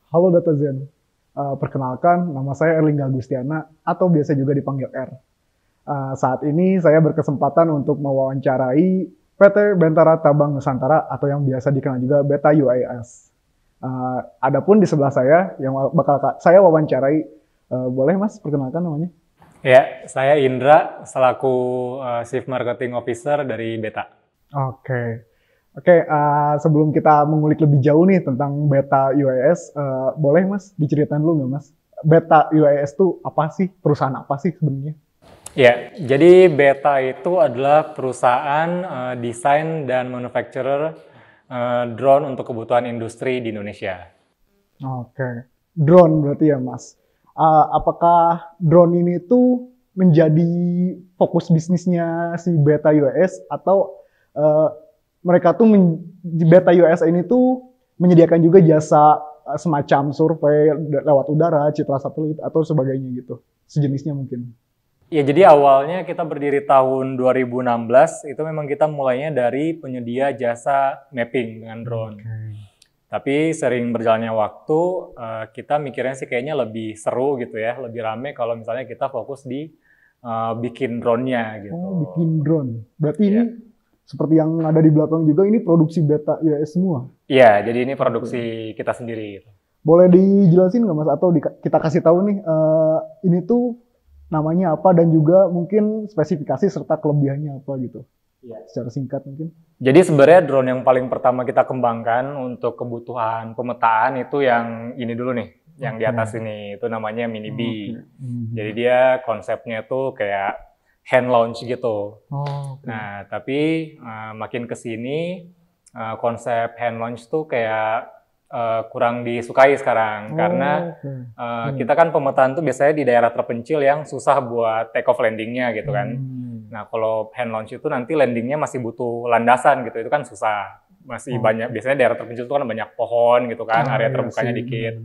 Halo DataZen. Perkenalkan, nama saya Erlingga Agustiana atau biasa juga dipanggil R. Saat ini saya berkesempatan untuk mewawancarai PT Bentara Tabang Nusantara atau yang biasa dikenal juga Beta UAS. Adapun di sebelah saya yang bakal saya wawancarai, boleh Mas perkenalkan namanya? Ya, saya Indra selaku Chief Marketing Officer dari Beta. Oke, sebelum kita mengulik lebih jauh nih tentang Beta UAS, boleh Mas diceritain dulu nggak Mas? Beta UAS itu apa sih? Perusahaan apa sih sebenarnya? Ya, jadi Beta itu adalah perusahaan desain dan manufacturer drone untuk kebutuhan industri di Indonesia. Oke, drone berarti ya Mas. Apakah drone ini tuh menjadi fokus bisnisnya si Beta UAS atau mereka tuh di Beta US ini tuh menyediakan juga jasa semacam survei lewat udara, citra satelit atau sebagainya gitu. Sejenisnya mungkin. Ya, jadi awalnya kita berdiri tahun 2016, itu memang kita mulainya dari penyedia jasa mapping dengan drone. Tapi sering berjalannya waktu, kita mikirnya sih kayaknya lebih seru gitu ya, lebih rame kalau misalnya kita fokus di bikin drone-nya gitu. Oh, bikin drone. Berarti ini seperti yang ada di belakang juga, ini produksi Beta US semua? Iya, jadi ini produksi kita sendiri. Gitu. Boleh dijelasin nggak Mas? Atau kita kasih tahu nih, ini tuh namanya apa dan juga mungkin spesifikasi serta kelebihannya apa gitu? Iya. Secara singkat mungkin. Jadi sebenarnya drone yang paling pertama kita kembangkan untuk kebutuhan pemetaan itu yang ini dulu nih, yang di atas ini. Itu namanya Mini B. Jadi dia konsepnya tuh kayak hand launch gitu. Nah, tapi makin kesini konsep hand launch tuh kayak kurang disukai sekarang karena kita kan pemetaan tuh biasanya di daerah terpencil yang susah buat take off landingnya gitu kan. Nah, kalau hand launch itu nanti landingnya masih butuh landasan gitu, itu kan susah. Masih banyak, biasanya daerah terpencil itu kan banyak pohon gitu kan, area terbukanya dikit.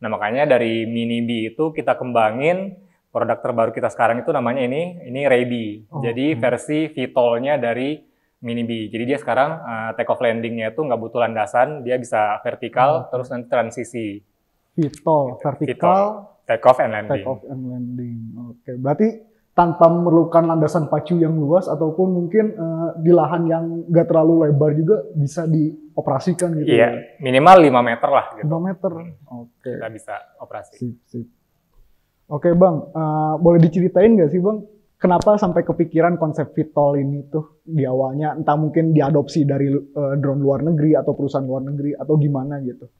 Nah, makanya dari Mini B itu kita kembangin. Produk terbaru kita sekarang itu namanya ini Raybi. Jadi versi VTOL-nya dari Mini B. Jadi dia sekarang take off landing-nya itu nggak butuh landasan, dia bisa vertikal, terus nanti transisi. VTOL, vertikal, take off and landing. Take off and landing. Oke, berarti tanpa memerlukan landasan pacu yang luas ataupun mungkin di lahan yang nggak terlalu lebar juga bisa dioperasikan gitu. Iya, minimal 5 meter lah. Gitu. 5 meter, oke. Kita bisa operasi. Sip. Oke Bang, boleh diceritain nggak sih Bang, kenapa sampai kepikiran konsep VTOL ini tuh di awalnya, entah mungkin diadopsi dari drone luar negeri atau perusahaan luar negeri atau gimana gitu?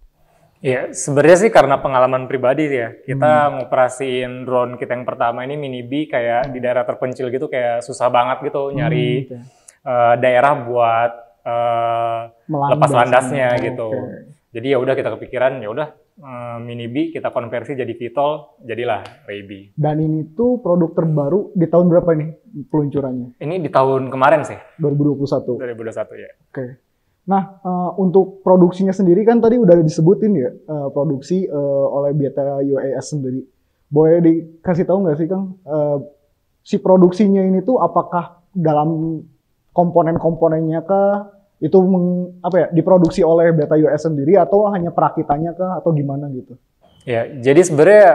Iya, sebenarnya sih karena pengalaman pribadi ya, kita ngoperasiin drone kita yang pertama ini Mini B kayak di daerah terpencil gitu kayak susah banget gitu nyari daerah buat lepas landasnya gitu. Jadi ya udah kita kepikiran ya udah Mini B kita konversi jadi VTOL, jadilah Raybi. Dan ini tuh produk terbaru di tahun berapa nih peluncurannya? Ini di tahun kemarin sih. 2021. 2021 ya. Oke. Nah, untuk produksinya sendiri kan tadi udah disebutin ya, produksi oleh Beta UAS sendiri. Boleh dikasih tahu nggak sih Kang, si produksinya ini tuh apakah dalam komponen-komponennya kah? Itu diproduksi oleh Beta US sendiri atau hanya perakitannya kah atau gimana gitu? Ya, jadi sebenarnya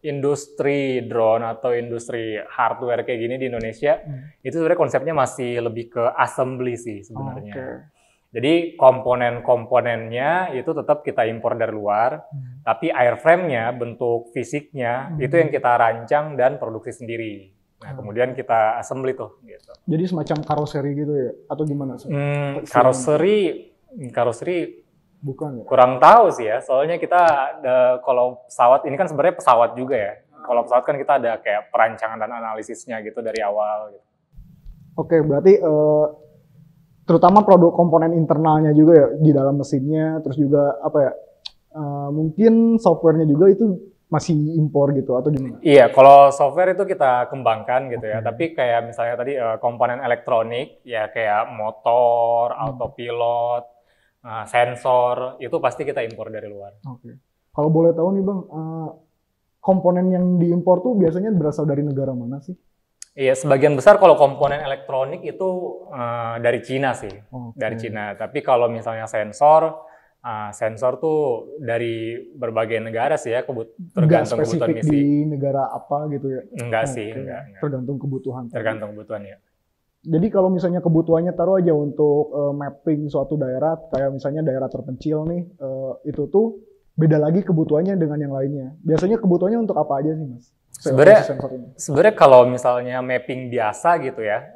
industri drone atau industri hardware kayak gini di Indonesia itu sebenarnya konsepnya masih lebih ke assembly sih sebenarnya. Jadi komponen-komponennya itu tetap kita impor dari luar, tapi airframe-nya, bentuk fisiknya itu yang kita rancang dan produksi sendiri. Nah, kemudian kita assembly tuh gitu. Jadi semacam karoseri gitu ya atau gimana sih? Karoseri bukan ya? Kurang tahu sih ya. Soalnya kita kalau pesawat ini kan sebenarnya pesawat juga ya. Kalau pesawat kan kita ada kayak perancangan dan analisisnya gitu dari awal gitu. Oke, berarti terutama produk komponen internalnya juga ya di dalam mesinnya, terus juga mungkin softwarenya juga itu masih impor gitu atau gimana? Iya, kalau software itu kita kembangkan gitu ya. Tapi kayak misalnya tadi komponen elektronik ya kayak motor, autopilot, sensor itu pasti kita impor dari luar. Oke. Kalau boleh tahu nih Bang, komponen yang diimpor tuh biasanya berasal dari negara mana sih? Iya, sebagian besar kalau komponen elektronik itu dari Cina sih, dari Cina. Tapi kalau misalnya sensor Sensor tuh dari berbagai negara sih ya, Nggak tergantung kebutuhan spesifik misi. di negara apa gitu ya? Enggak sih, Oke, enggak. tergantung kebutuhan. Tergantung kebutuhan ya. Jadi kalau misalnya kebutuhannya taruh aja untuk mapping suatu daerah, kayak misalnya daerah terpencil nih, itu tuh beda lagi kebutuhannya dengan yang lainnya. Biasanya kebutuhannya untuk apa aja sih, Mas? Sebenarnya kalau misalnya mapping biasa gitu ya,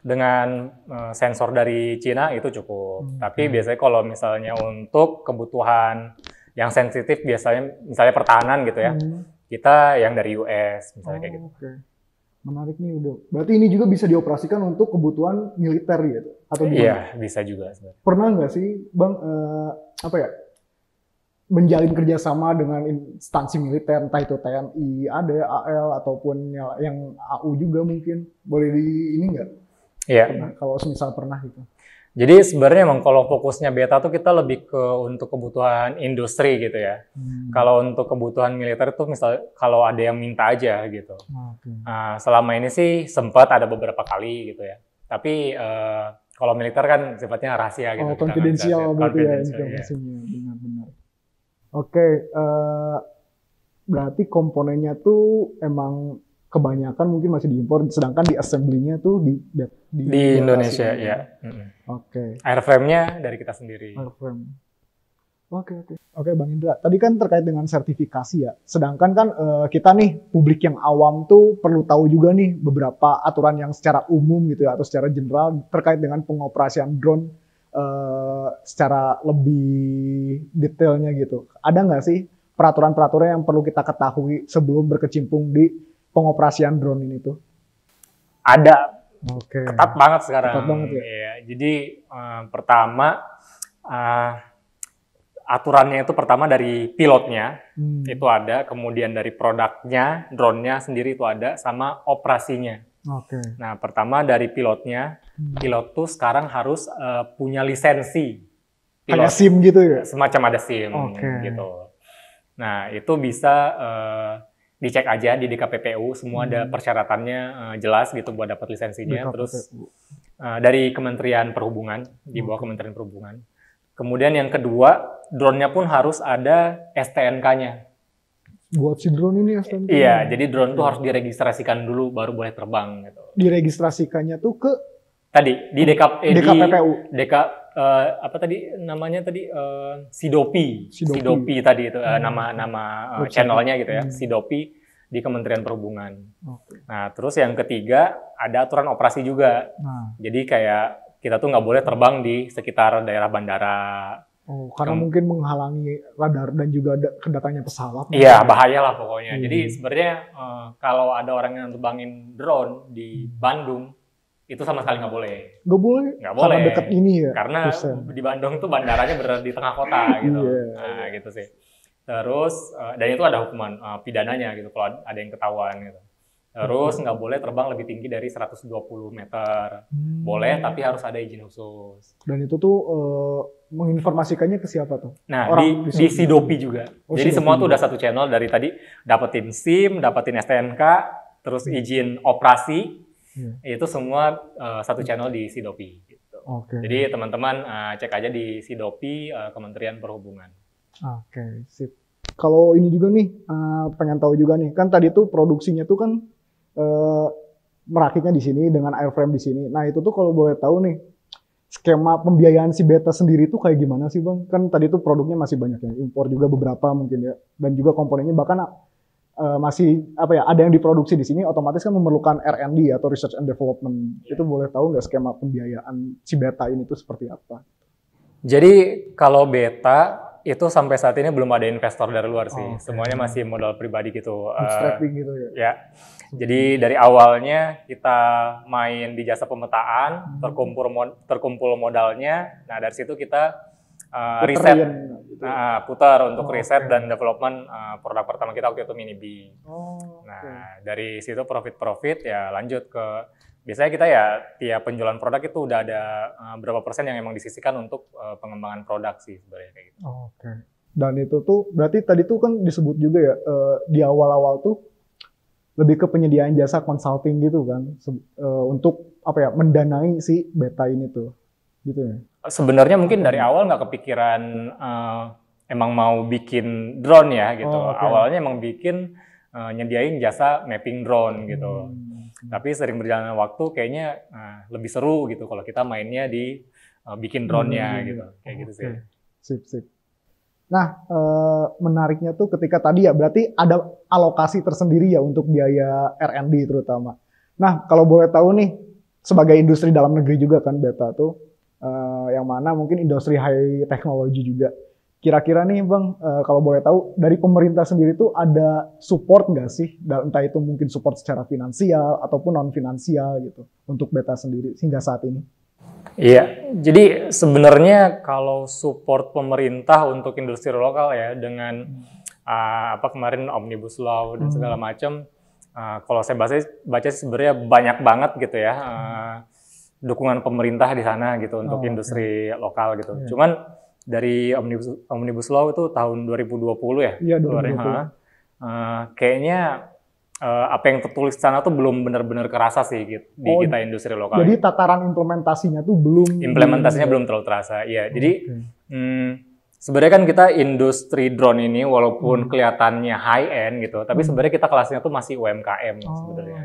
dengan sensor dari Cina itu cukup. Tapi biasanya kalau misalnya untuk kebutuhan yang sensitif, biasanya misalnya pertahanan gitu ya, kita yang dari US misalnya kayak gitu. Oke. Menarik nih udah. Berarti ini juga bisa dioperasikan untuk kebutuhan militer gitu? Atau gimana? Iya, bisa juga sebenarnya. Pernah nggak sih, Bang, apa ya, menjalin kerjasama dengan instansi militer, entah itu TNI, AD, AL, ataupun yang AU juga mungkin? Boleh di ini nggak? Iya. Kalau misal pernah gitu. Jadi sebenarnya emang kalau fokusnya beta tuh kita lebih ke untuk kebutuhan industri gitu ya. Kalau untuk kebutuhan militer tuh misal kalau ada yang minta aja gitu. Nah, selama ini sih sempat ada beberapa kali gitu ya. Tapi kalau militer kan sifatnya rahasia gitu. Oh, konfidensial berarti ya informasinya. Benar-benar. Oke, berarti komponennya tuh emang kebanyakan mungkin masih diimpor, sedangkan di assembly-nya tuh di Indonesia ya. Oke. Airframe-nya dari kita sendiri. Airframe. Oke, Bang Indra. Tadi kan terkait dengan sertifikasi ya. Sedangkan kan kita nih publik yang awam tuh perlu tahu juga nih beberapa aturan yang secara umum gitu ya atau secara general terkait dengan pengoperasian drone secara lebih detailnya gitu. Ada nggak sih peraturan-peraturan yang perlu kita ketahui sebelum berkecimpung di pengoperasian drone ini tuh? Ada. Oke. Ketat banget sekarang. Ketat banget ya. Iya, jadi pertama aturannya itu pertama dari pilotnya itu ada, kemudian dari produknya, drone-nya sendiri itu ada, sama operasinya. Oke. Nah, pertama dari pilotnya, pilot tuh sekarang harus punya lisensi. Kayak SIM gitu ya? Semacam ada SIM gitu. Nah, itu bisa dicek aja di DKPPU, semua ada persyaratannya jelas gitu buat dapat lisensinya. Terus dari Kementerian Perhubungan, di bawah Kementerian Perhubungan. Kemudian yang kedua, drone-nya pun harus ada STNK-nya. Buat si drone ini STNK? Iya, jadi drone tuh harus diregistrasikan dulu baru boleh terbang gitu. Diregistrasikannya tuh ke tadi di DKPPU. Apa tadi namanya tadi Sidopi tadi itu nama channelnya gitu ya, Sidopi di Kementerian Perhubungan. Nah, terus yang ketiga ada aturan operasi juga. Jadi kayak kita tuh nggak boleh terbang di sekitar daerah bandara. Oh, karena mungkin menghalangi radar dan juga kedatangannya pesawat. Iya, bahaya lah pokoknya. Jadi sebenarnya kalau ada orang yang terbangin drone di Bandung, itu sama sekali nggak boleh. Nggak boleh? Nggak boleh. Karena dekat ini ya? Karena di Bandung tuh bandaranya berada di tengah kota gitu. Nah, gitu sih. Terus, dan itu ada hukuman pidananya gitu kalau ada yang ketahuan gitu. Terus nggak boleh terbang lebih tinggi dari 120 meter. Boleh, tapi harus ada izin khusus. Dan itu tuh menginformasikannya ke siapa tuh? Nah, di Sidopi juga. Jadi semua tuh udah satu channel dari tadi. Dapetin SIM, dapetin STNK, terus izin operasi. Itu semua satu channel di Sidopi. Gitu. Jadi teman-teman cek aja di Sidopi Kementerian Perhubungan. Oke, sip. Kalau ini juga nih, pengen tahu juga nih, kan tadi tuh produksinya tuh kan merakitnya di sini dengan airframe di sini. Nah itu tuh kalau boleh tahu nih, skema pembiayaan si Beta sendiri tuh kayak gimana sih Bang? Kan tadi tuh produknya masih banyak ya, impor juga beberapa mungkin ya, dan juga komponennya bahkan masih apa ya, ada yang diproduksi di sini, otomatis kan memerlukan R&D atau research and development. Itu boleh tahu nggak skema pembiayaan si Beta ini tuh seperti apa? Jadi kalau Beta itu sampai saat ini belum ada investor dari luar sih, semuanya masih modal pribadi gitu. Bootstrapping gitu ya? Ya, jadi dari awalnya kita main di jasa pemetaan, terkumpul modalnya, nah dari situ kita riset, putar untuk riset dan development produk pertama kita waktu itu Mini B. Nah dari situ profit ya lanjut ke, biasanya kita ya tiap penjualan produk itu udah ada berapa persen yang emang disisihkan untuk pengembangan produk sih sebenarnya kayak gitu. Dan itu tuh berarti tadi tuh kan disebut juga ya di awal-awal tuh lebih ke penyediaan jasa consulting gitu kan untuk apa ya, mendanai si Beta ini tuh. gitu ya. Sebenarnya mungkin dari awal nggak kepikiran emang mau bikin drone ya gitu. Awalnya emang bikin nyediain jasa mapping drone gitu. Tapi sering berjalan waktu kayaknya lebih seru gitu kalau kita mainnya di bikin drone-nya gitu. Kayak gitu sih. Sip. Nah, menariknya tuh ketika tadi ya berarti ada alokasi tersendiri ya untuk biaya R&D terutama. Nah, kalau boleh tahu nih, sebagai industri dalam negeri juga kan Beta tuh, yang mana mungkin industri high technology juga. Kira-kira nih Bang, kalau boleh tahu dari pemerintah sendiri tuh ada support nggak sih? Entah itu mungkin support secara finansial ataupun non-finansial gitu untuk Beta sendiri hingga saat ini. Iya, jadi sebenarnya kalau support pemerintah untuk industri lokal ya dengan kemarin Omnibus Law dan segala macam, kalau saya baca sebenarnya banyak banget gitu ya dukungan pemerintah di sana gitu untuk industri lokal gitu. Cuman dari Omnibus Law itu tahun 2020 ya, iya, 2020. kayaknya apa yang tertulis sana tuh belum benar-benar kerasa sih gitu, di kita industri lokal. Jadi tataran implementasinya tuh belum. Implementasinya belum terlalu terasa, ya. Jadi sebenarnya kan kita industri drone ini walaupun kelihatannya high end gitu, tapi sebenarnya kita kelasnya tuh masih UMKM sebenarnya.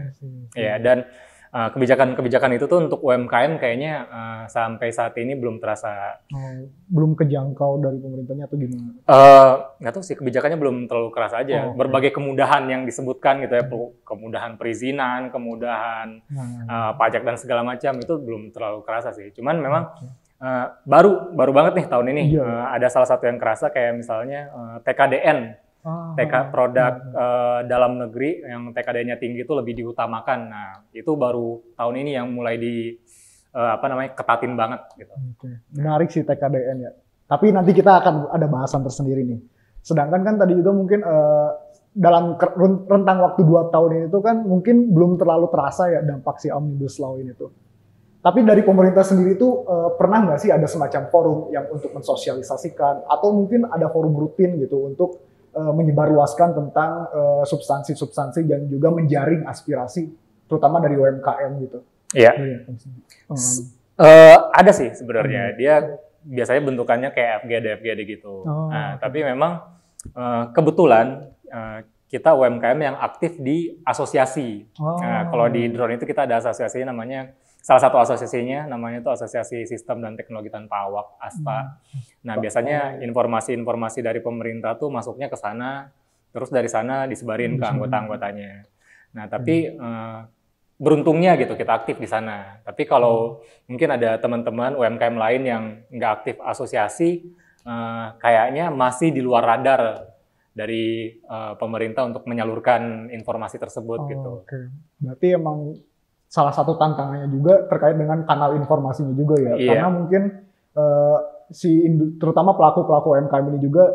Ya, dan kebijakan-kebijakan itu tuh untuk UMKM kayaknya sampai saat ini belum terasa. Belum kejangkau dari pemerintahnya atau gimana? Nggak tahu sih, kebijakannya belum terlalu kerasa aja. Berbagai kemudahan yang disebutkan gitu ya, kemudahan perizinan, kemudahan pajak dan segala macam itu belum terlalu kerasa sih. Cuman memang baru banget nih tahun ini ada salah satu yang kerasa kayak misalnya TKDN. Produk dalam negeri yang TKD-nya tinggi itu lebih diutamakan. Nah, itu baru tahun ini yang mulai ketatin banget gitu. Menarik sih TKDN ya. Tapi nanti kita akan ada bahasan tersendiri nih. Sedangkan kan tadi juga mungkin dalam rentang waktu 2 tahun ini tuh kan mungkin belum terlalu terasa ya dampak si Omnibus Law ini tuh. Tapi dari pemerintah sendiri tuh pernah nggak sih ada semacam forum yang untuk mensosialisasikan atau mungkin ada forum rutin gitu untuk menyebarluaskan tentang substansi-substansi dan juga menjaring aspirasi, terutama dari UMKM gitu. Iya. Ada sih sebenarnya. Dia biasanya bentukannya kayak FGD gitu. Tapi memang kebetulan kita UMKM yang aktif di asosiasi. Kalau di drone itu kita ada asosiasinya namanya. Salah satu asosiasinya namanya itu Asosiasi Sistem dan Teknologi Tanpa Awak, ASTA. Nah, biasanya informasi-informasi dari pemerintah tuh masuknya ke sana, terus dari sana disebarin ke anggota-anggotanya. Nah, tapi beruntungnya gitu kita aktif di sana. Tapi kalau mungkin ada teman-teman UMKM lain yang nggak aktif asosiasi, kayaknya masih di luar radar dari pemerintah untuk menyalurkan informasi tersebut gitu. Berarti emang salah satu tantangannya juga terkait dengan kanal informasinya juga ya, karena mungkin terutama pelaku-pelaku UMKM ini juga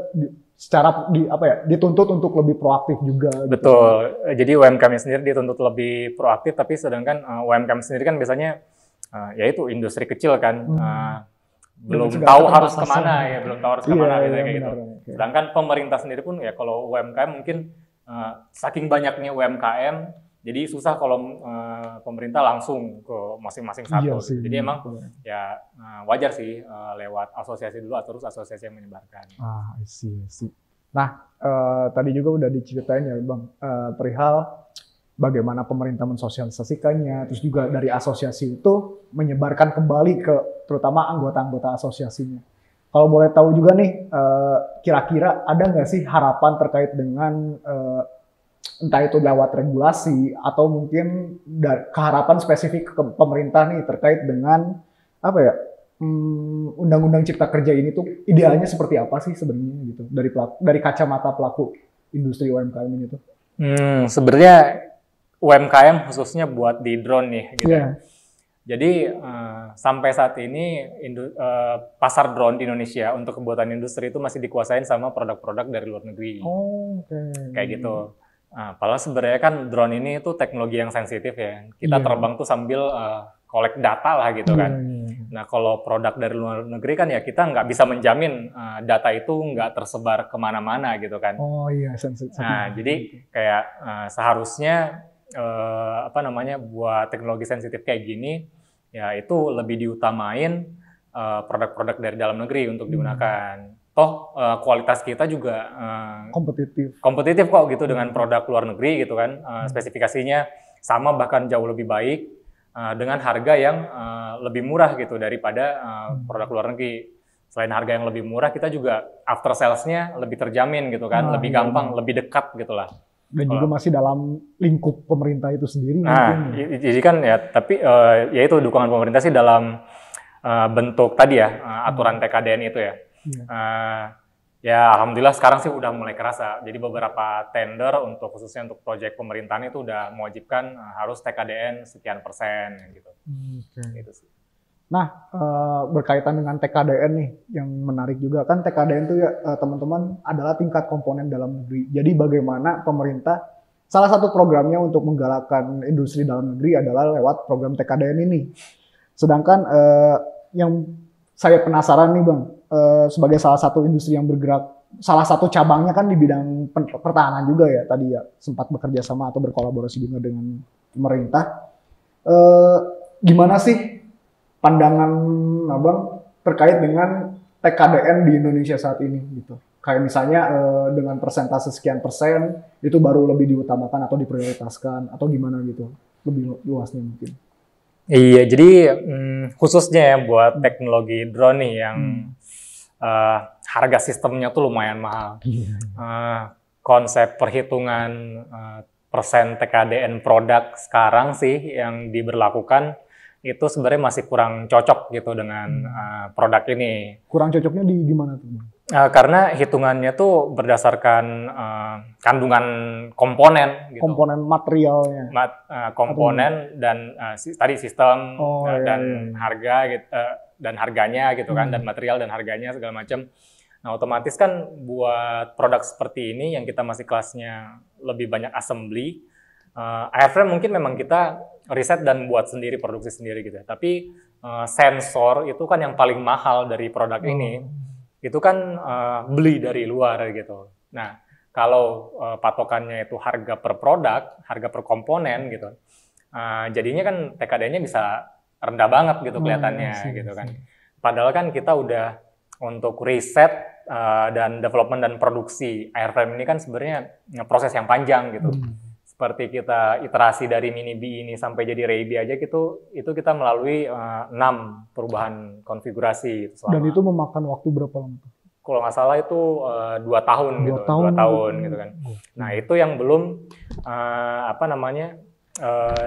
dituntut untuk lebih proaktif juga. Betul. Gitu. Jadi UMKM sendiri dituntut lebih proaktif, tapi sedangkan UMKM sendiri kan biasanya yaitu industri kecil kan, belum tahu harus kemana ya, belum tahu harus kemana kayak gitu. Sedangkan pemerintah sendiri pun ya kalau UMKM mungkin saking banyaknya UMKM. Jadi susah kalau pemerintah langsung ke masing-masing satu. Jadi emang ya wajar sih lewat asosiasi dulu, terus asosiasi yang menyebarkan. I see. Nah, tadi juga udah diceritain ya Bang, perihal bagaimana pemerintah mensosialisasikannya, terus juga dari asosiasi itu menyebarkan kembali ke terutama anggota-anggota asosiasinya. Kalau boleh tahu juga nih, kira-kira ada nggak sih harapan terkait dengan entah itu lewat regulasi atau mungkin keharapan spesifik ke pemerintah nih terkait dengan undang-undang Cipta Kerja ini tuh idealnya seperti apa sih sebenarnya gitu dari kacamata pelaku industri UMKM ini tuh? Sebenarnya UMKM khususnya buat di drone nih gitu. Jadi sampai saat ini pasar drone di Indonesia untuk kebutuhan industri itu masih dikuasain sama produk-produk dari luar negeri. Kayak gitu. Padahal sebenarnya kan drone ini tuh teknologi yang sensitif ya. Kita terbang tuh sambil collect data lah gitu kan. Nah kalau produk dari luar negeri kan ya kita nggak bisa menjamin data itu nggak tersebar kemana-mana gitu kan. Sensitif. Nah jadi kayak seharusnya buat teknologi sensitif kayak gini ya itu lebih diutamain produk-produk dari dalam negeri untuk digunakan. Toh kualitas kita juga kompetitif kok gitu dengan produk luar negeri gitu kan. Spesifikasinya sama bahkan jauh lebih baik dengan harga yang lebih murah gitu daripada produk luar negeri. Selain harga yang lebih murah, kita juga after sales-nya lebih terjamin gitu kan, lebih gampang, lebih dekat gitulah. Dan juga masih dalam lingkup pemerintah itu sendiri. Nah, jadi kan ya, tapi ya itu dukungan pemerintah sih dalam bentuk tadi ya, aturan TKDN itu ya. Ya alhamdulillah sekarang sih udah mulai kerasa. Jadi beberapa tender khususnya untuk proyek pemerintahan itu udah mewajibkan harus TKDN sekian persen gitu. Gitu sih. Nah, berkaitan dengan TKDN nih, yang menarik juga kan TKDN itu ya teman-teman adalah tingkat komponen dalam negeri. Jadi bagaimana pemerintah, salah satu programnya untuk menggalakkan industri dalam negeri adalah lewat program TKDN ini. Sedangkan yang saya penasaran nih Bang, sebagai salah satu industri yang bergerak, salah satu cabangnya kan di bidang pertahanan juga ya, tadi ya sempat bekerja sama atau berkolaborasi juga dengan pemerintah. Gimana sih pandangan Abang terkait dengan TKDN di Indonesia saat ini gitu? Kayak misalnya dengan persentase sekian persen itu baru lebih diutamakan atau diprioritaskan atau gimana gitu? Lebih luasnya mungkin. Iya, jadi khususnya ya buat teknologi drone nih yang harga sistemnya tuh lumayan mahal. Konsep perhitungan persen TKDN produk sekarang sih yang diberlakukan itu sebenarnya masih kurang cocok gitu dengan produk ini. Kurang cocoknya di gimana tuh? Karena hitungannya tuh berdasarkan kandungan komponen, gitu. Komponen materialnya. Komponen dan tadi sistem dan harga gitu, dan harganya gitu kan, dan material dan harganya segala macam. Nah otomatis kan buat produk seperti ini yang kita masih kelasnya lebih banyak assembly, airframe mungkin memang kita riset dan buat sendiri, produksi sendiri gitu ya. Tapi sensor itu kan yang paling mahal dari produk ini. Itu kan beli dari luar gitu. Nah, kalau patokannya itu harga per produk, harga per komponen gitu, jadinya kan TKD-nya bisa rendah banget gitu kelihatannya gitu kan. Padahal kan kita udah untuk riset dan development dan produksi airframe ini kan sebenarnya proses yang panjang gitu. Seperti kita iterasi dari Mini B ini sampai jadi Ray B aja gitu, itu kita melalui 6 perubahan konfigurasi. Dan itu memakan waktu berapa lama? Kalau nggak salah itu 2 tahun gitu, 2 tahun gitu kan. Nah itu yang belum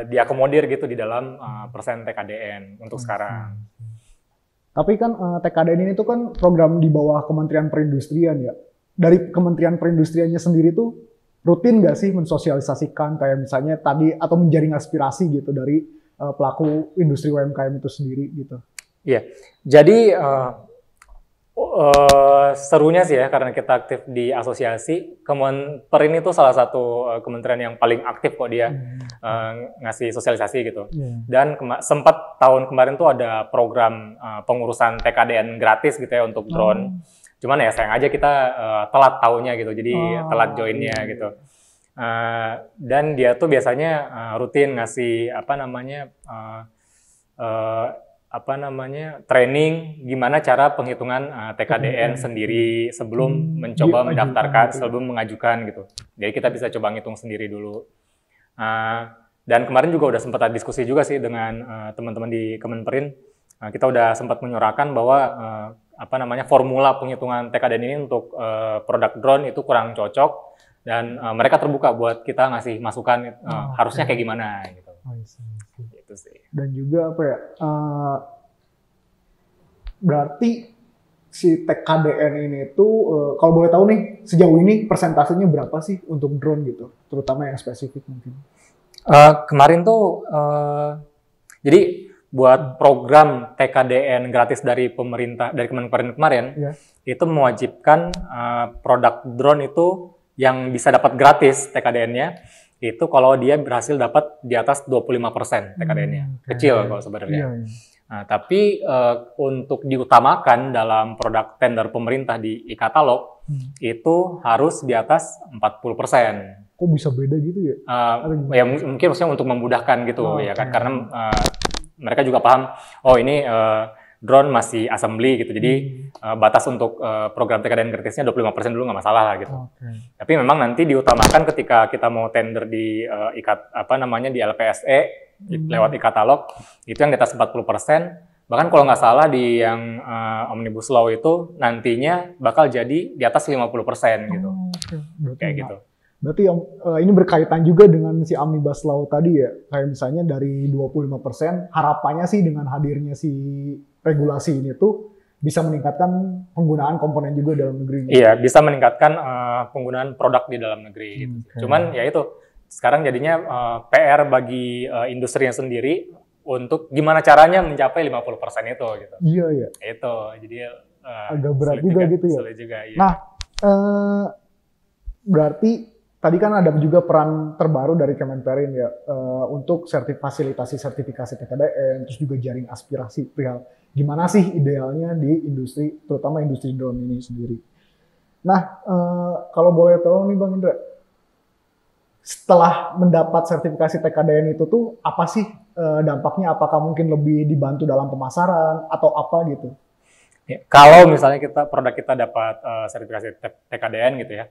diakomodir gitu di dalam persen TKDN untuk sekarang. Tapi kan TKDN ini tuh kan program di bawah Kementerian Perindustrian ya. Dari Kementerian Perindustriannya sendiri tuh rutin nggak sih mensosialisasikan kayak misalnya tadi atau menjaring aspirasi gitu dari pelaku industri UMKM itu sendiri gitu? Iya, jadi serunya sih ya karena kita aktif di asosiasi, Kemenperin itu salah satu kementerian yang paling aktif kok dia ngasih sosialisasi gitu. Dan sempat tahun kemarin tuh ada program pengurusan TKDN gratis gitu ya untuk drone. Cuman ya sayang aja kita telat tahunnya gitu, jadi telat joinnya gitu. Dan dia tuh biasanya rutin ngasih training gimana cara penghitungan TKDN sendiri sebelum mencoba mendaftarkan, sebelum mengajukan gitu. Jadi kita bisa coba ngitung sendiri dulu. Dan kemarin juga udah sempat ada diskusi juga sih dengan teman-teman di Kemenperin. Kita udah sempat menyuarakan bahwa formula penghitungan TKDN ini untuk produk drone itu kurang cocok dan mereka terbuka buat kita ngasih masukan harusnya kayak gimana gitu. Gitu sih. Dan juga berarti si TKDN ini tuh kalau boleh tahu nih sejauh ini persentasenya berapa sih untuk drone gitu, terutama yang spesifik mungkin? Kemarin tuh jadi buat program TKDN gratis dari pemerintah, dari Kemenperin kemarin, itu mewajibkan produk drone itu yang bisa dapat gratis TKDN-nya, itu kalau dia berhasil dapat di atas 25% TKDN-nya. Kecil kalau sebenarnya. Nah, tapi untuk diutamakan dalam produk tender pemerintah di e-katalog, itu harus di atas 40%. Kok bisa beda gitu ya? Ya mungkin maksudnya untuk memudahkan gitu ya kan, karena mereka juga paham, oh ini drone masih assembly gitu. Jadi batas untuk program TKDN gratisnya 25% dulu nggak masalah lah gitu. Tapi memang nanti diutamakan ketika kita mau tender di di LPSE lewat e-katalog, itu yang di atas 40%. Bahkan kalau nggak salah di yang Omnibus Law itu nantinya bakal jadi di atas 50% gitu. Kayak gitu. Berarti ini berkaitan juga dengan si Omnibus Law tadi ya. Kayak misalnya dari 25%, harapannya sih dengan hadirnya si regulasi ini tuh bisa meningkatkan penggunaan komponen juga dalam negeri. Iya, bisa meningkatkan penggunaan produk di dalam negeri. Gitu. Cuman ya itu, sekarang jadinya PR bagi industrinya sendiri untuk gimana caranya mencapai 50% itu. Gitu. Iya, iya. Itu, jadi agak berat juga gitu ya. Sulit juga, iya. Nah, berarti tadi kan ada juga peran terbaru dari Kemenperin ya untuk fasilitasi sertifikasi TKDN, terus juga jaring aspirasi perihal gimana sih idealnya di industri, terutama industri drone ini sendiri. Nah, kalau boleh tahu nih Bang Indra, setelah mendapat sertifikasi TKDN itu tuh apa sih dampaknya? Apakah mungkin lebih dibantu dalam pemasaran atau apa gitu? Ya, kalau misalnya produk kita dapat sertifikasi TKDN gitu ya,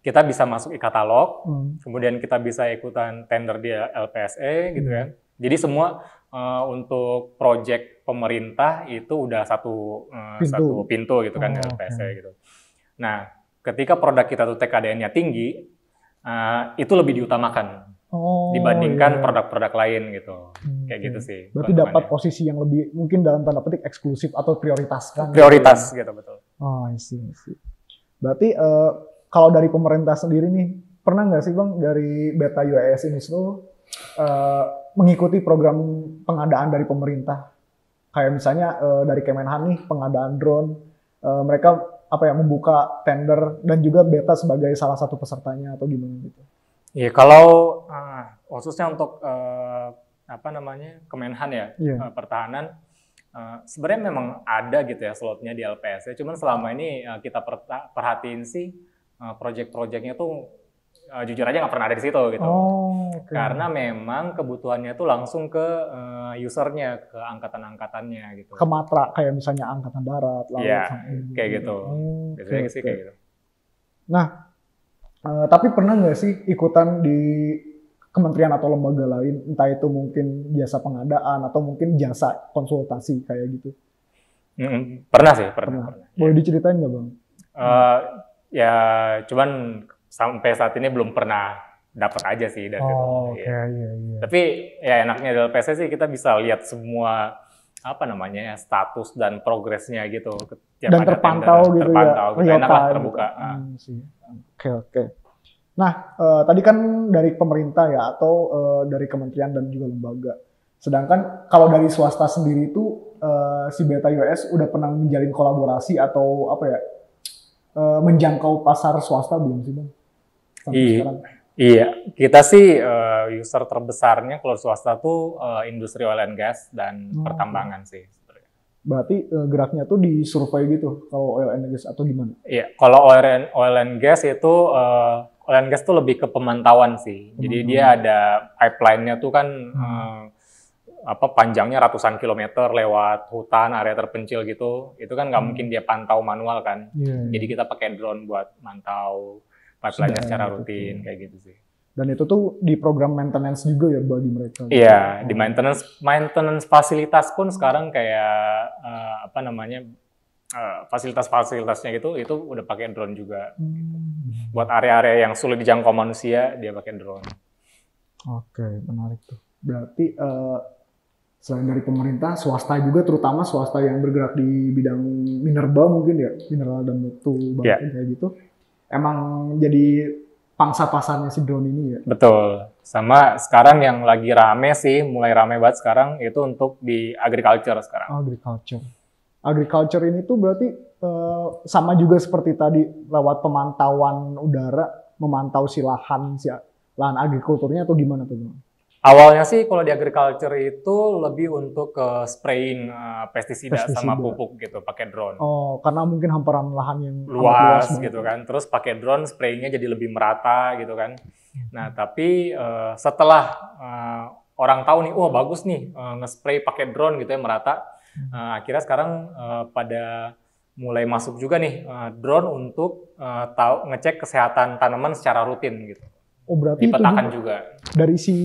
kita bisa masuk e-katalog, kemudian kita bisa ikutan tender di LPSE gitu ya. Jadi semua untuk proyek pemerintah itu udah satu pintu gitu kan di LPSE gitu. Nah, ketika produk kita tuh TKDN-nya tinggi, itu lebih diutamakan dibandingkan produk-produk lain gitu. Kayak gitu sih. Berarti dapat posisi yang lebih mungkin dalam tanda petik eksklusif atau prioritaskan. Prioritas gitu betul. Oh, I see. Berarti kalau dari pemerintah sendiri nih, pernah nggak sih Bang dari Beta UAS ini tuh mengikuti program pengadaan dari pemerintah? Kayak misalnya dari Kemenhan nih pengadaan drone, mereka membuka tender dan juga Beta sebagai salah satu pesertanya atau gimana gitu? Iya, kalau khususnya untuk Kemenhan ya, pertahanan, sebenarnya memang ada gitu ya slotnya di LPS. Cuman selama ini kita perhatiin sih project-projectnya tuh jujur aja nggak pernah ada di situ gitu. Karena memang kebutuhannya tuh langsung ke usernya, ke angkatan-angkatannya gitu. Ke matra kayak misalnya angkatan darat, laut. Iya, kayak gitu. Biasanya sih kayak gitu. Nah, tapi pernah nggak sih ikutan di kementerian atau lembaga lain, entah itu mungkin jasa pengadaan atau mungkin jasa konsultasi kayak gitu? Pernah sih, pernah. Boleh diceritain nggak Bang? Ya, cuman sampai saat ini belum pernah dapat aja sih dari situ. Iya. Tapi ya enaknya dari LPSE sih kita bisa lihat semua status dan progresnya gitu. Dan terpantau gitu ya. Kita enak lah terbuka. Oke. Nah, tadi kan dari pemerintah ya atau dari kementerian dan juga lembaga. Sedangkan kalau dari swasta sendiri itu si Beta UAS udah pernah menjalin kolaborasi atau menjangkau pasar swasta belum sih Bang? Iya, kita sih user terbesarnya kalau swasta tuh industri oil and gas dan pertambangan sih. Berarti geraknya tuh di survei gitu kalau oil and gas atau gimana? Iya, kalau oil and gas itu oil and gas tuh lebih ke pemantauan sih. Jadi dia ada pipeline-nya tuh kan panjangnya ratusan kilometer lewat hutan, area terpencil gitu. Itu kan nggak mungkin dia pantau manual kan. Jadi kita pakai drone buat mantau pipeline-nya secara rutin kayak gitu sih. Dan itu tuh di program maintenance juga ya bagi mereka? Iya, di maintenance fasilitas pun sekarang kayak fasilitas-fasilitasnya gitu, itu udah pakai drone juga. Gitu. Buat area-area yang sulit dijangkau manusia, dia pakai drone. Oke, menarik tuh. Berarti selain dari pemerintah, swasta juga, terutama swasta yang bergerak di bidang minerba mungkin ya, mineral dan mutu kayak gitu, emang jadi pangsa pasarnya si drone ini ya? Betul. Sama sekarang yang lagi rame sih, mulai rame banget sekarang, itu untuk di agriculture sekarang. Agriculture ini tuh berarti sama juga seperti tadi, lewat pemantauan udara, memantau si lahan agrikulturnya atau gimana tuh? Awalnya sih kalau di agriculture itu lebih untuk ke spraying pestisida sama pupuk gitu, pakai drone. Karena mungkin hamparan lahan yang luas gitu kan. Terus pakai drone sprayingnya jadi lebih merata gitu kan. Nah, tapi setelah orang tahu nih, bagus nih nge-spray pakai drone gitu ya merata. Akhirnya sekarang pada mulai masuk juga nih drone untuk ngecek kesehatan tanaman secara rutin gitu. Oh, berarti itu dipetakan juga. Dari si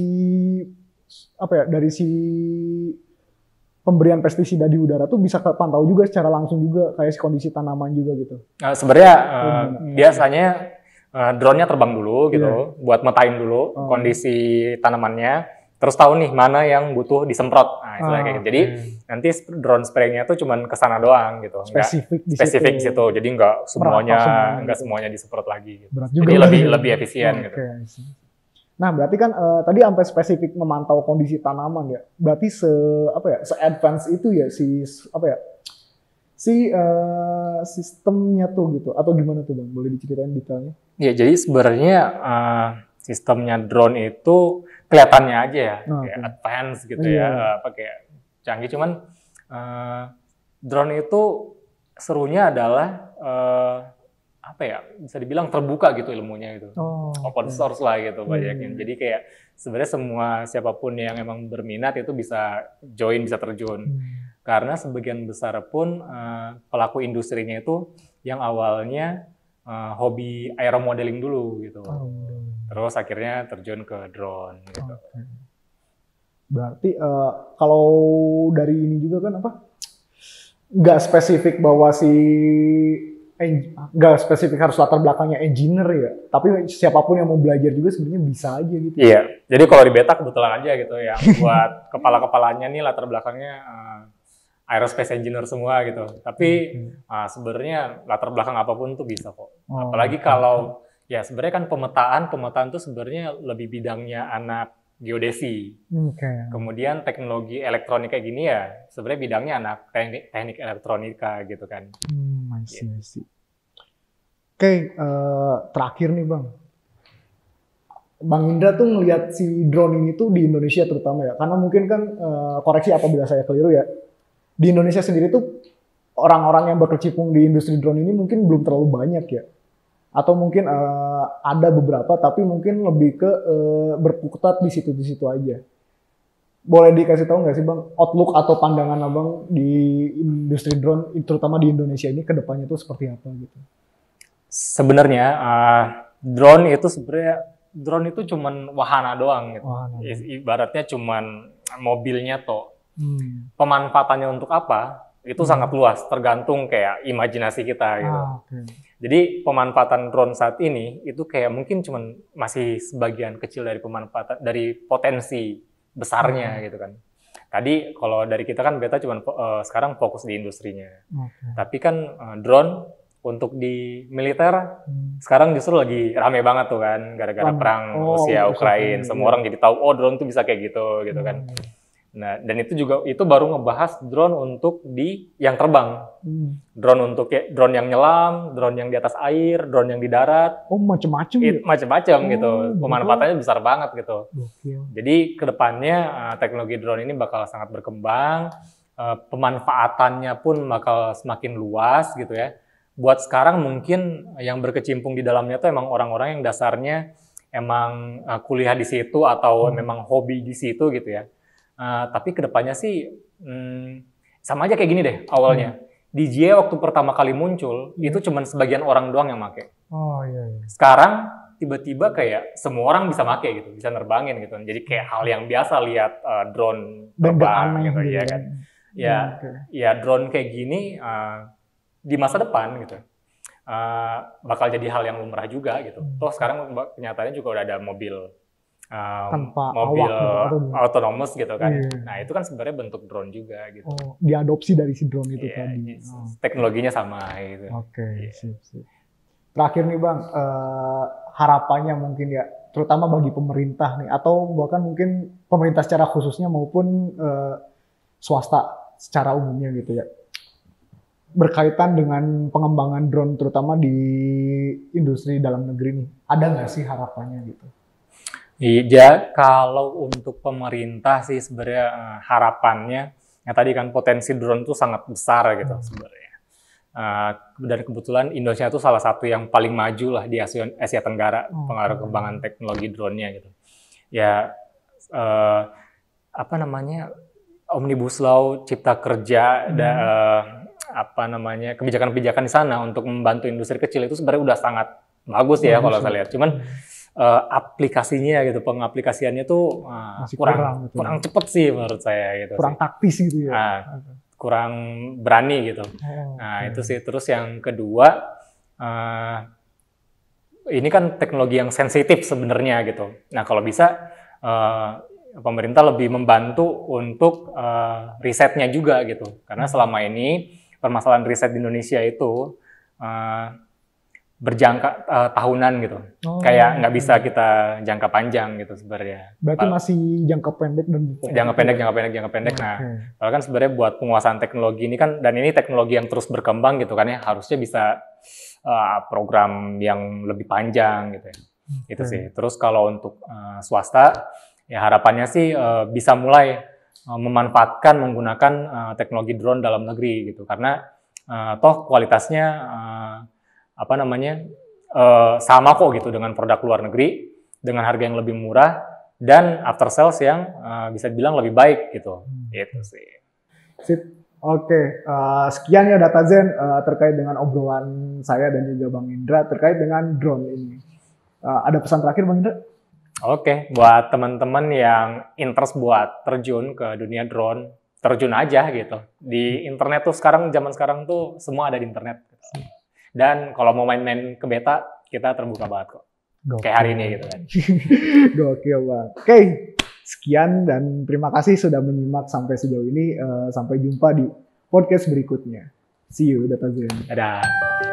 dari si pemberian pestisida di udara tuh bisa kepantau juga secara langsung juga kayak kondisi tanaman juga gitu. Sebenarnya biasanya drone-nya terbang dulu gitu, buat metain dulu kondisi tanamannya, terus tahu nih mana yang butuh disemprot. Nah, istilahnya kayak gitu. Jadi nanti drone spraying-nya tuh cuman kesana doang gitu, spesifik di situ. Jadi nggak semuanya disemprot lagi. Gitu. Juga jadi lebih efisien gitu. Nah, berarti kan tadi sampai spesifik memantau kondisi tanaman ya. Berarti se-advance itu ya sistemnya tuh gitu. Atau gimana tuh Bang? Boleh diceritain detailnya? Ya, jadi sebenarnya sistemnya drone itu kelihatannya aja ya, kayak advance gitu ya, kayak canggih. Cuman drone itu serunya adalah bisa dibilang terbuka gitu ilmunya gitu, open source lah gitu banyaknya. Jadi kayak sebenarnya siapapun yang emang berminat itu bisa bisa terjun. Karena sebagian besar pun pelaku industrinya itu yang awalnya hobi aeromodeling dulu gitu. Terus akhirnya terjun ke drone gitu. Berarti kalau dari ini juga kan nggak spesifik bahwa nggak spesifik harus latar belakangnya engineer ya, tapi siapapun yang mau belajar juga sebenarnya bisa aja gitu. Iya, jadi kalau di beta kebetulan aja gitu ya, buat kepala-kepalanya nih latar belakangnya aerospace engineer semua gitu. Tapi sebenarnya latar belakang apapun tuh bisa kok. Apalagi kalau ya sebenarnya kan pemetaan tuh sebenarnya lebih bidangnya anak geodesi. Kemudian teknologi elektronika gini ya sebenarnya bidangnya anak teknik elektronika gitu kan. Terakhir nih Bang Indra tuh ngelihat si drone ini tuh di Indonesia terutama ya, karena mungkin kan koreksi apabila saya keliru ya, di Indonesia sendiri tuh orang-orang yang berkecimpung di industri drone ini mungkin belum terlalu banyak ya, atau mungkin ada beberapa tapi mungkin lebih ke berkutat di situ aja. Boleh dikasih tahu nggak sih Bang outlook atau pandangan Abang di industri drone terutama di Indonesia ini ke depannya tuh seperti apa gitu? Sebenarnya drone itu cuman wahana doang gitu. Ibaratnya cuman mobilnya toh. Pemanfaatannya untuk apa? Itu sangat luas, tergantung kayak imajinasi kita gitu. Jadi pemanfaatan drone saat ini itu kayak mungkin cuman masih sebagian kecil dari dari potensi besarnya gitu kan. Tadi kalau dari kita kan beta cuman sekarang fokus di industrinya. Tapi kan drone untuk di militer sekarang justru lagi rame banget tuh kan, gara-gara perang Rusia Ukraina. Semua orang jadi tahu drone tuh bisa kayak gitu kan. Nah, dan itu baru ngebahas drone untuk yang terbang. Drone untuk drone yang nyelam, drone yang di atas air, drone yang di darat. Macam-macam. Macam-macam gitu. Pemanfaatannya besar banget gitu. Jadi kedepannya teknologi drone ini bakal sangat berkembang. Pemanfaatannya pun bakal semakin luas gitu ya. Buat sekarang mungkin yang berkecimpung di dalamnya tuh emang orang-orang yang dasarnya emang kuliah di situ atau memang hobi di situ gitu ya. Tapi kedepannya sih sama aja kayak gini deh awalnya. DJI waktu pertama kali muncul itu cuman sebagian orang doang yang make. Sekarang tiba-tiba kayak semua orang bisa make gitu, bisa nerbangin gitu. Jadi kayak hal yang biasa lihat drone terbang gitu ya kan. Ya drone kayak gini di masa depan gitu bakal jadi hal yang lumrah juga gitu. Toh sekarang kenyataannya juga udah ada mobil autonomous gitu kan. Nah itu kan sebenarnya bentuk drone juga gitu. Diadopsi dari si drone itu tadi. Teknologinya sama gitu. Sip. Terakhir nih Bang, harapannya mungkin ya, terutama bagi pemerintah nih, atau bahkan mungkin pemerintah secara khususnya maupun swasta secara umumnya gitu ya, berkaitan dengan pengembangan drone terutama di industri dalam negeri nih, ada nggak sih harapannya gitu? Iya, kalau untuk pemerintah sih sebenarnya harapannya, ya tadi kan potensi drone itu sangat besar gitu sebenarnya. Dan kebetulan Indonesia itu salah satu yang paling maju lah di Asia Tenggara pengaruh kembangan teknologi drone-nya gitu. Ya Omnibus Law, Cipta Kerja, apa namanya, kebijakan-kebijakan di sana untuk membantu industri kecil itu sebenarnya udah sangat bagus ya kalau saya lihat. Cuman aplikasinya gitu, pengaplikasiannya tuh Masih kurang cepet sih menurut saya gitu. Kurang taktis gitu ya. Kurang berani gitu. Nah itu sih. Terus yang kedua, ini kan teknologi yang sensitif sebenarnya gitu. Nah kalau bisa pemerintah lebih membantu untuk risetnya juga gitu. Karena selama ini permasalahan riset di Indonesia itu berjangka tahunan gitu. Kayak nggak bisa kita jangka panjang gitu sebenarnya. Berarti masih jangka pendek dan jangka pendek. Nah, kalau kan sebenarnya buat penguasaan teknologi ini kan, dan ini teknologi yang terus berkembang gitu kan ya, harusnya bisa program yang lebih panjang gitu ya. Itu sih. Terus kalau untuk swasta, ya harapannya sih bisa mulai memanfaatkan menggunakan teknologi drone dalam negeri gitu. Karena toh kualitasnya apa namanya sama kok gitu dengan produk luar negeri dengan harga yang lebih murah dan after sales yang bisa dibilang lebih baik gitu. Itu sih. Sip. Oke, sekian ya Datazen terkait dengan obrolan saya dan juga Bang Indra terkait dengan drone ini. Ada pesan terakhir Bang Indra? Oke, buat teman-teman yang interest buat terjun ke dunia drone, terjun aja gitu. Di internet tuh zaman sekarang tuh semua ada di internet. Dan kalau mau main-main ke beta, kita terbuka banget kok. Gokil. Kayak hari ini gitu kan. Gokil banget. Oke, sekian dan terima kasih sudah menyimak sampai sejauh ini. Sampai jumpa di podcast berikutnya. See you, Datazen. Dadah.